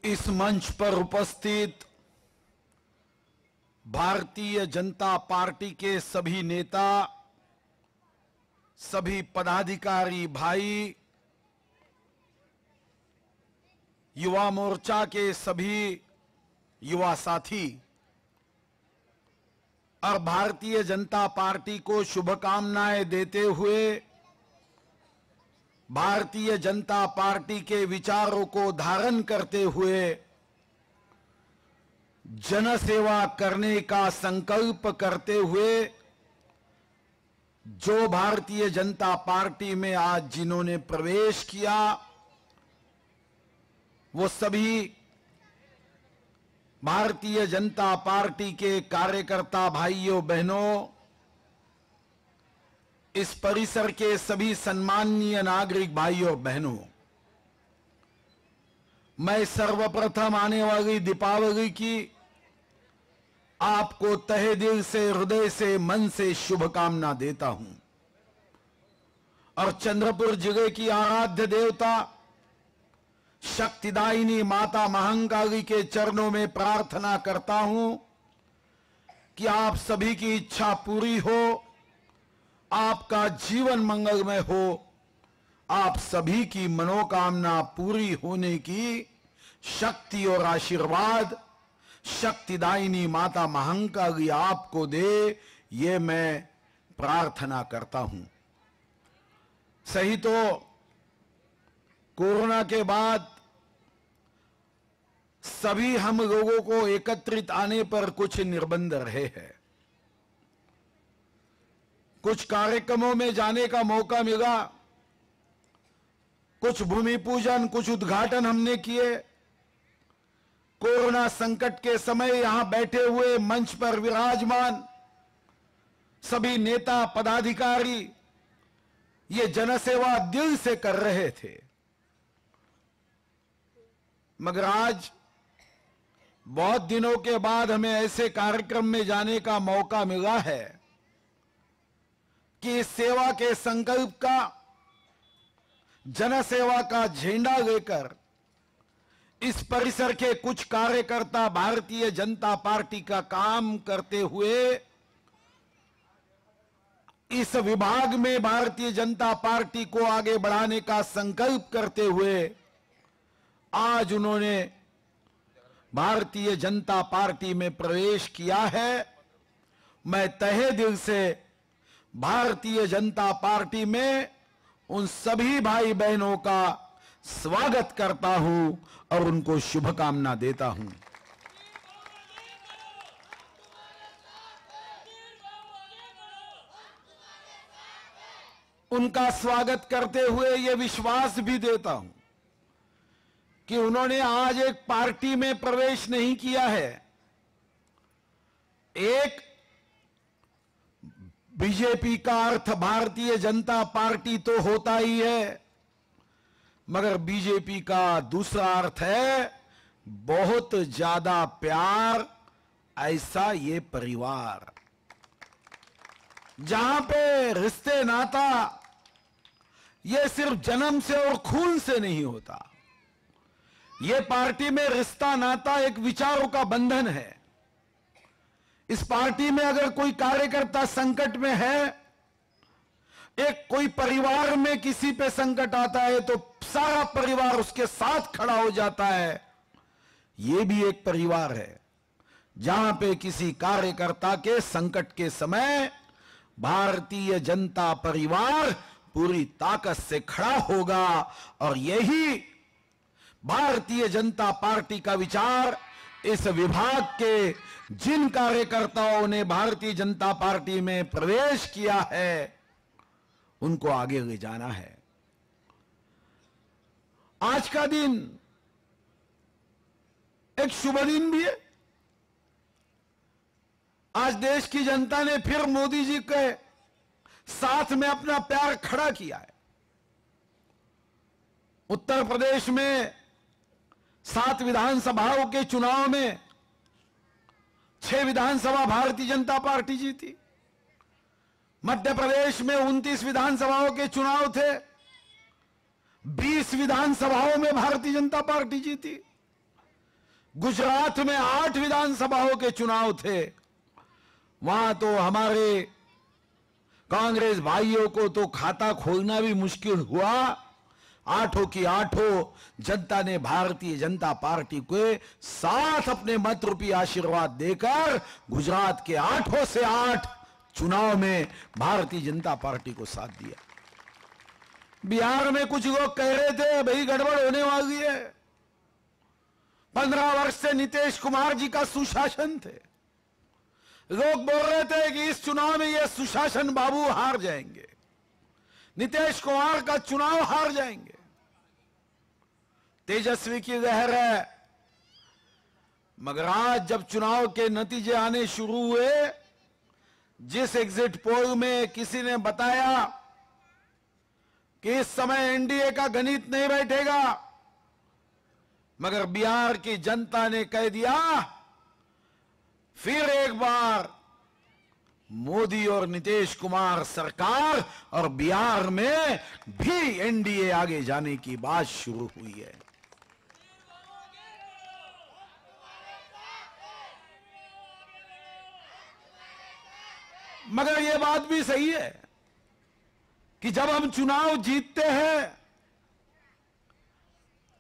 इस मंच पर उपस्थित भारतीय जनता पार्टी के सभी नेता, सभी पदाधिकारी भाई, युवा मोर्चा के सभी युवा साथी और भारतीय जनता पार्टी को शुभकामनाएं देते हुए भारतीय जनता पार्टी के विचारों को धारण करते हुए जनसेवा करने का संकल्प करते हुए जो भारतीय जनता पार्टी में आज जिन्होंने प्रवेश किया, वो सभी भारतीय जनता पार्टी के कार्यकर्ता भाइयों बहनों, इस परिसर के सभी सम्माननीय नागरिक भाइयों बहनों, मैं सर्वप्रथम आने वाली दीपावली की आपको तहे दिल से, हृदय से, मन से शुभकामना देता हूं और चंद्रपुर जिले की आराध्य देवता शक्तिदायिनी माता महाकाली के चरणों में प्रार्थना करता हूं कि आप सभी की इच्छा पूरी हो, आपका जीवन मंगलमय हो, आप सभी की मनोकामना पूरी होने की शक्ति और आशीर्वाद शक्तिदायिनी माता महाकाली आपको दे, ये मैं प्रार्थना करता हूं। सही तो कोरोना के बाद सभी हम लोगों को एकत्रित आने पर कुछ निर्बंध रहे हैं। कुछ कार्यक्रमों में जाने का मौका मिला, कुछ भूमि पूजन, कुछ उद्घाटन हमने किए। कोरोना संकट के समय यहां बैठे हुए मंच पर विराजमान सभी नेता पदाधिकारी ये जनसेवा दिल से कर रहे थे, मगर आज बहुत दिनों के बाद हमें ऐसे कार्यक्रम में जाने का मौका मिला है कि इस सेवा के संकल्प का, जनसेवा का झंडा लेकर इस परिसर के कुछ कार्यकर्ता भारतीय जनता पार्टी का काम करते हुए इस विभाग में भारतीय जनता पार्टी को आगे बढ़ाने का संकल्प करते हुए आज उन्होंने भारतीय जनता पार्टी में प्रवेश किया है। मैं तहे दिल से भारतीय जनता पार्टी में उन सभी भाई बहनों का स्वागत करता हूं और उनको शुभकामना देता हूं। उनका स्वागत करते हुए ये विश्वास भी देता हूं कि उन्होंने आज एक पार्टी में प्रवेश नहीं किया है। एक बीजेपी का अर्थ भारतीय जनता पार्टी तो होता ही है, मगर बीजेपी का दूसरा अर्थ है बहुत ज्यादा प्यार, ऐसा ये परिवार जहां पे रिश्ते नाता ये सिर्फ जन्म से और खून से नहीं होता। ये पार्टी में रिश्ता नाता एक विचारों का बंधन है। इस पार्टी में अगर कोई कार्यकर्ता संकट में है, एक कोई परिवार में किसी पे संकट आता है तो सारा परिवार उसके साथ खड़ा हो जाता है। ये भी एक परिवार है जहां पे किसी कार्यकर्ता के संकट के समय भारतीय जनता परिवार पूरी ताकत से खड़ा होगा और यही भारतीय जनता पार्टी का विचार इस विभाग के जिन कार्यकर्ताओं ने भारतीय जनता पार्टी में प्रवेश किया है उनको आगे ले जाना है। आज का दिन एक शुभ दिन भी है। आज देश की जनता ने फिर मोदी जी के साथ में अपना प्यार खड़ा किया है। उत्तर प्रदेश में 7 विधानसभाओं के चुनाव में 6 विधानसभा भारतीय जनता पार्टी जीती। मध्य प्रदेश में 29 विधानसभाओं के चुनाव थे, 20 विधानसभाओं में भारतीय जनता पार्टी जीती। गुजरात में 8 विधानसभाओं के चुनाव थे, वहां तो हमारे कांग्रेस भाइयों को तो खाता खोलना भी मुश्किल हुआ। 8 की 8 जनता ने भारतीय जनता पार्टी के साथ अपने मत रूपी आशीर्वाद देकर गुजरात के 8 से 8 चुनाव में भारतीय जनता पार्टी को साथ दिया। बिहार में कुछ लोग कह रहे थे भाई गड़बड़ होने वाली है, 15 वर्ष से नीतीश कुमार जी का सुशासन थे, लोग बोल रहे थे कि इस चुनाव में ये सुशासन बाबू हार जाएंगे, नीतीश कुमार का चुनाव हार जाएंगे। तेजस्वी की लहर है, मगर आज जब चुनाव के नतीजे आने शुरू हुए, जिस एग्जिट पोल में किसी ने बताया कि इस समय एनडीए का गणित नहीं बैठेगा, मगर बिहार की जनता ने कह दिया फिर एक बार मोदी और नीतीश कुमार सरकार, और बिहार में भी एनडीए आगे जाने की बात शुरू हुई है। मगर यह बात भी सही है कि जब हम चुनाव जीतते हैं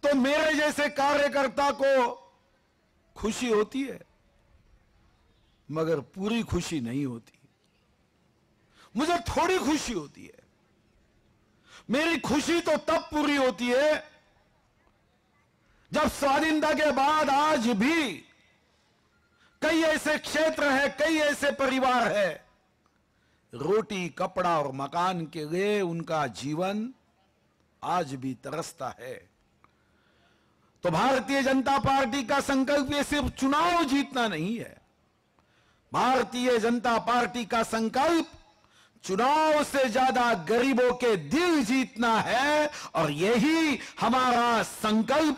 तो मेरे जैसे कार्यकर्ता को खुशी होती है, मगर पूरी खुशी नहीं होती। मुझे थोड़ी खुशी होती है। मेरी खुशी तो तब पूरी होती है जब स्वाधीनता के बाद आज भी कई ऐसे क्षेत्र हैं, कई ऐसे परिवार हैं, रोटी कपड़ा और मकान के लिए उनका जीवन आज भी तरसता है। तो भारतीय जनता पार्टी का संकल्प ये सिर्फ चुनाव जीतना नहीं है। भारतीय जनता पार्टी का संकल्प चुनाव से ज्यादा गरीबों के दिल जीतना है, और यही हमारा संकल्प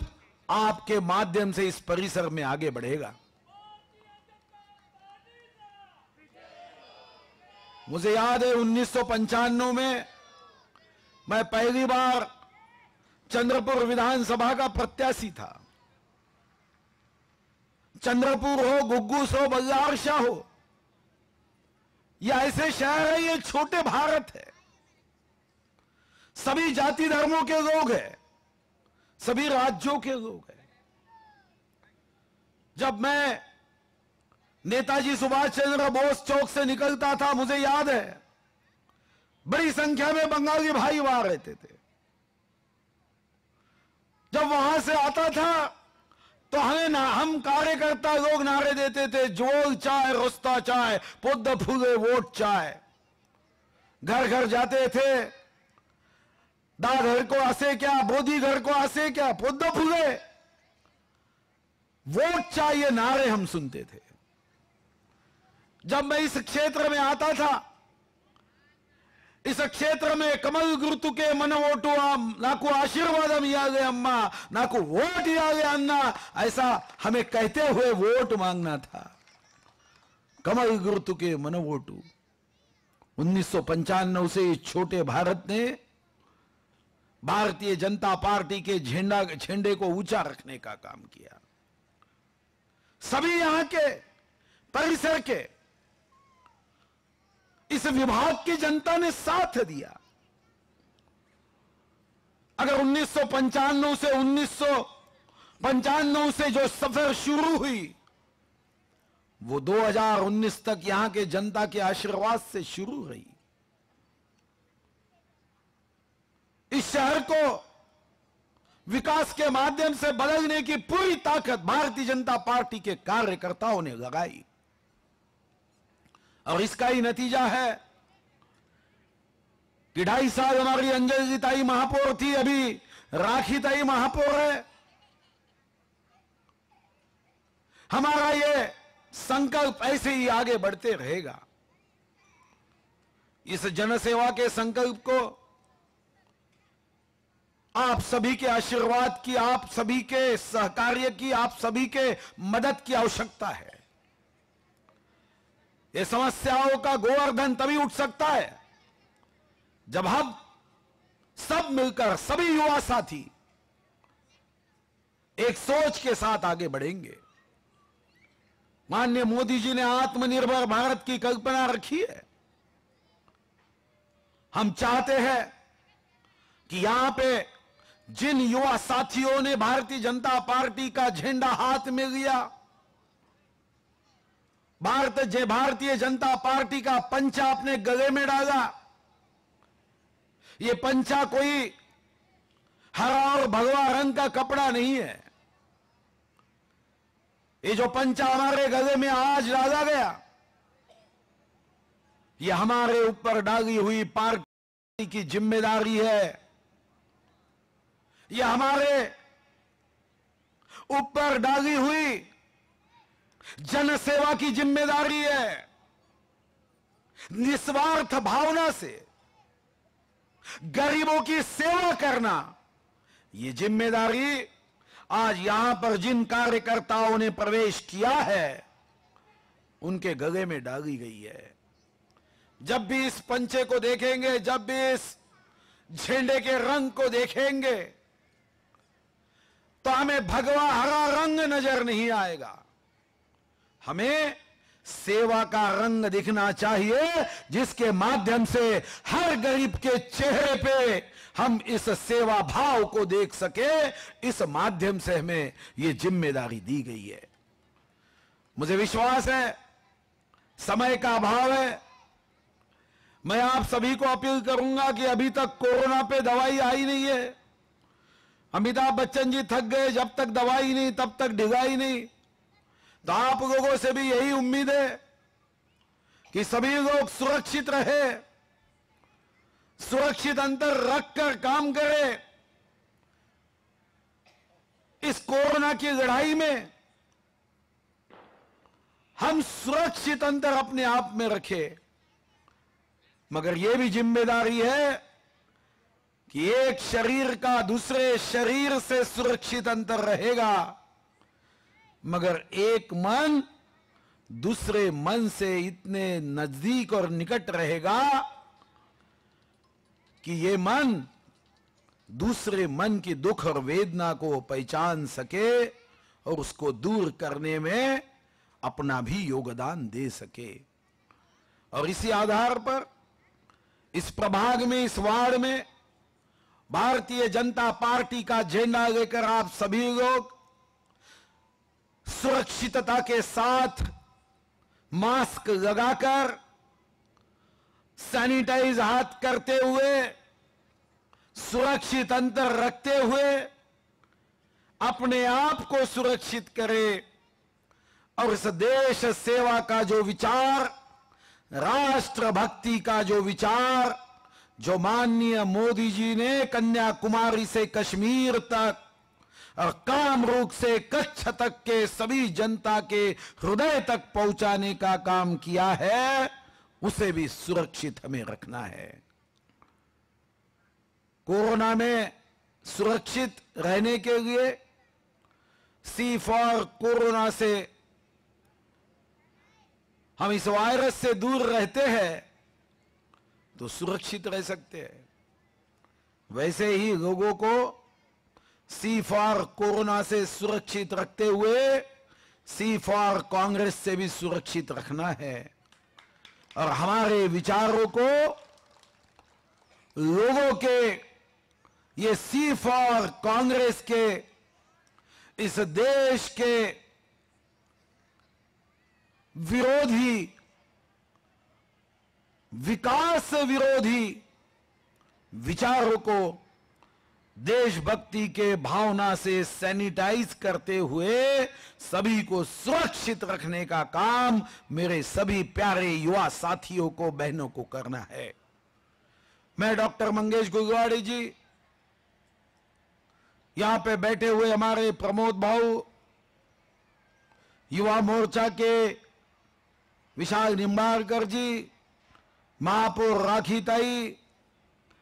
आपके माध्यम से इस परिसर में आगे बढ़ेगा। मुझे याद है 1995 में मैं पहली बार चंद्रपुर विधानसभा का प्रत्याशी था। चंद्रपुर हो, गुग्गूस हो, बल्लारशाह हो, ये ऐसे शहर है, ये छोटे भारत है, सभी जाति धर्मों के लोग हैं, सभी राज्यों के लोग हैं। जब मैं नेताजी सुभाष चंद्र बोस चौक से निकलता था, मुझे याद है बड़ी संख्या में बंगाली भाई वहां रहते थे। जब वहां से आता था तो हम कार्यकर्ता लोग नारे देते थे, जोल चाय रोस्ता चाय, पोद्द फूले वोट चाय। घर घर जाते थे, दादर को आसे क्या, बोधी घर को आसे क्या, पोद्द फूले वोट चाय, ये नारे हम सुनते थे। जब मैं इस क्षेत्र में आता था, इस क्षेत्र में कमल गुर्तु के मन वोटू नाकू आशीर्वादम इयागे अम्मा, नाकू वोट इयागे अन्ना, ऐसा हमें कहते हुए वोट मांगना था। कमल गुर्तु के मन वोटू। 1995 से इस छोटे भारत ने भारतीय जनता पार्टी के झंडे को ऊंचा रखने का काम किया। सभी यहां के परिसर के इस विभाग की जनता ने साथ दिया। अगर 1995 से जो सफर शुरू हुई, वो 2019 तक यहां के जनता के आशीर्वाद से शुरू रही। इस शहर को विकास के माध्यम से बदलने की पूरी ताकत भारतीय जनता पार्टी के कार्यकर्ताओं ने लगाई, और इसका ही नतीजा है कि 2.5 साल हमारी अंजलि ताई महापौर थी, अभी राखी ताई महापौर है। हमारा ये संकल्प ऐसे ही आगे बढ़ते रहेगा। इस जनसेवा के संकल्प को आप सभी के आशीर्वाद की, आप सभी के सहकार्य की, आप सभी के मदद की आवश्यकता है। ये समस्याओं का गोवर्धन तभी उठ सकता है जब हम सब मिलकर, सभी युवा साथी एक सोच के साथ आगे बढ़ेंगे। माननीय मोदी जी ने आत्मनिर्भर भारत की कल्पना रखी है। हम चाहते हैं कि यहां पे जिन युवा साथियों ने भारतीय जनता पार्टी का झंडा हाथ में लिया, भारतीय जनता पार्टी का पंचा अपने गले में डाला, ये पंचा कोई हरा और भगवा रंग का कपड़ा नहीं है। ये जो पंचा हमारे गले में आज डाला गया, ये हमारे ऊपर डाली हुई पार्टी की जिम्मेदारी है। ये हमारे ऊपर डाली हुई जनसेवा की जिम्मेदारी है। निस्वार्थ भावना से गरीबों की सेवा करना, ये जिम्मेदारी आज यहां पर जिन कार्यकर्ताओं ने प्रवेश किया है उनके गले में डाली गई है। जब भी इस पंचे को देखेंगे, जब भी इस झंडे के रंग को देखेंगे, तो हमें भगवा हरा रंग नजर नहीं आएगा। हमें सेवा का रंग दिखना चाहिए, जिसके माध्यम से हर गरीब के चेहरे पे हम इस सेवा भाव को देख सके। इस माध्यम से हमें यह जिम्मेदारी दी गई है। मुझे विश्वास है, समय का अभाव है, मैं आप सभी को अपील करूंगा कि अभी तक कोरोना पे दवाई आई नहीं है। अमिताभ बच्चन जी थक गए, जब तक दवाई नहीं तब तक ढिलाई नहीं। तो आप लोगों से भी यही उम्मीद है कि सभी लोग सुरक्षित रहे, सुरक्षित अंतर रखकर काम करें। इस कोरोना की लड़ाई में हम सुरक्षित अंतर अपने आप में रखें, मगर यह भी जिम्मेदारी है कि एक शरीर का दूसरे शरीर से सुरक्षित अंतर रहेगा, मगर एक मन दूसरे मन से इतने नजदीक और निकट रहेगा कि ये मन दूसरे मन की दुख और वेदना को पहचान सके और उसको दूर करने में अपना भी योगदान दे सके। और इसी आधार पर इस प्रभाग में, इस वार्ड में भारतीय जनता पार्टी का झंडा लेकर आप सभी लोग सुरक्षितता के साथ मास्क लगाकर, सैनिटाइज हाथ करते हुए, सुरक्षित अंतर रखते हुए अपने आप को सुरक्षित करें और इस देश सेवा का जो विचार, राष्ट्र भक्ति का जो विचार, जो माननीय मोदी जी ने कन्याकुमारी से कश्मीर तक और कामरूप से कच्छ तक के सभी जनता के हृदय तक पहुंचाने का काम किया है, उसे भी सुरक्षित हमें रखना है। कोरोना में सुरक्षित रहने के लिए, सी फॉर कोरोना से हम इस वायरस से दूर रहते हैं तो सुरक्षित रह सकते हैं। वैसे ही लोगों को सी फॉर कोरोना से सुरक्षित रखते हुए सी फॉर कांग्रेस से भी सुरक्षित रखना है और हमारे विचारों को लोगों के ये सी फॉर कांग्रेस के इस देश के विरोधी, विकास विरोधी विचारों को देशभक्ति के भावना से सैनिटाइज करते हुए सभी को सुरक्षित रखने का काम मेरे सभी प्यारे युवा साथियों को, बहनों को करना है। मैं डॉक्टर मंगेश गुगवाड़ी जी, यहां पे बैठे हुए हमारे प्रमोद भाऊ, युवा मोर्चा के विशाल निम्बारकर जी, महापौर राखी ताई,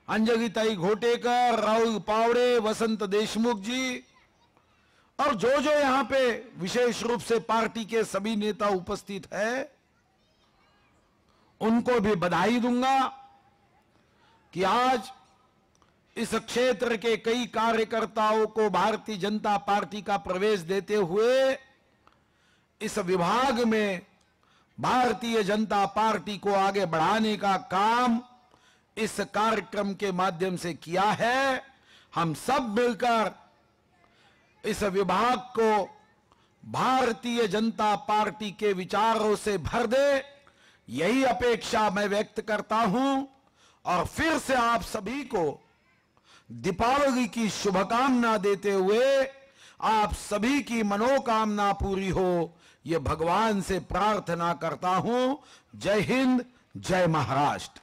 अंजलि ताई घोटेकर, राहुल पावड़े, वसंत देशमुख जी और जो जो यहां पे विशेष रूप से पार्टी के सभी नेता उपस्थित हैं, उनको भी बधाई दूंगा कि आज इस क्षेत्र के कई कार्यकर्ताओं को भारतीय जनता पार्टी का प्रवेश देते हुए इस विभाग में भारतीय जनता पार्टी को आगे बढ़ाने का काम इस कार्यक्रम के माध्यम से किया है। हम सब मिलकर इस विभाग को भारतीय जनता पार्टी के विचारों से भर दे, यही अपेक्षा मैं व्यक्त करता हूं। और फिर से आप सभी को दीपावली की शुभकामना देते हुए आप सभी की मनोकामना पूरी हो, ये भगवान से प्रार्थना करता हूं। जय हिंद, जय महाराष्ट्र।